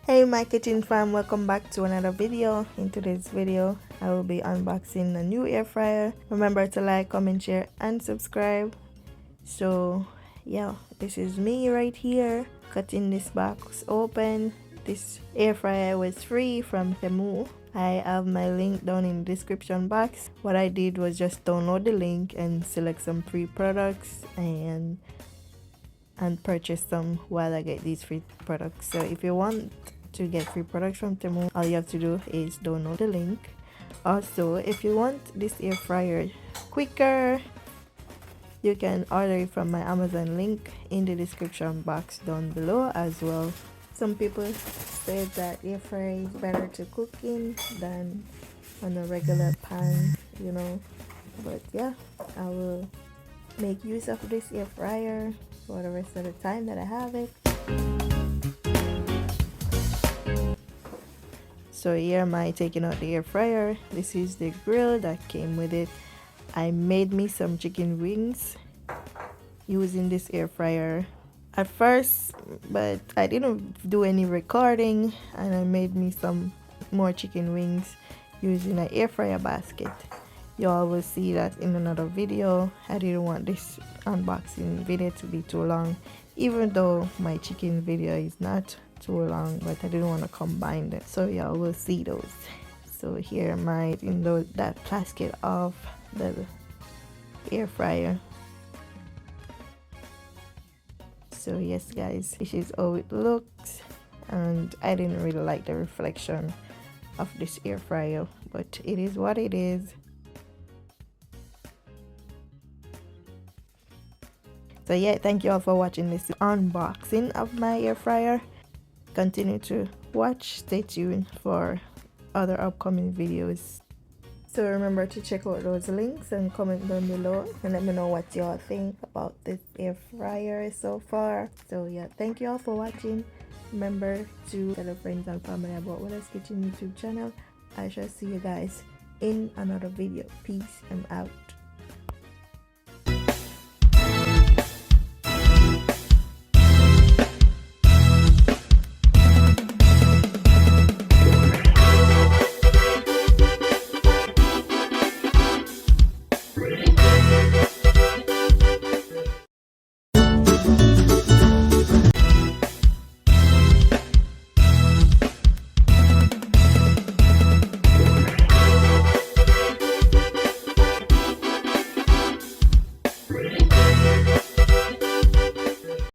Hey my kitchen fam, welcome back to another video. In today's video I will be unboxing a new air fryer. Remember to like, comment, share and subscribe. So yeah, this is me right here cutting this box open. This air fryer was free from Temu. I have my link down in the description box. What I did was just download the link and select some free products and purchase them while I get these free products. So if you want to get free products from Temu, all you have to do is download the link. Also, if you want this air fryer quicker, you can order it from my Amazon link in the description box down below as well. Some people say that air fryer is better to cook in than on a regular pan, but yeah, I will make use of this air fryer for the rest of the time that I have it. So here am I taking out the air fryer. This is the grill that came with it. I made me some chicken wings using this air fryer at first, but I didn't do any recording, and I made me some more chicken wings using an air fryer basket. Y'all will see that in another video. I didn't want this unboxing video to be too long, even though my chicken video is not too long, but I didn't want to combine them, so y'all will see those. So here am I in that plastic of the air fryer. So yes guys, this is how it looks, and I didn't really like the reflection of this air fryer, but it is what it is. So yeah, thank you all for watching this unboxing of my air fryer. Continue to watch, stay tuned for other upcoming videos. So remember to check out those links and comment down below and let me know what y'all think about this air fryer so far. So yeah, thank you all for watching. Remember to tell your friends and family about Wellers Kitchen YouTube channel. I shall see you guys in another video. Peace. I'm out.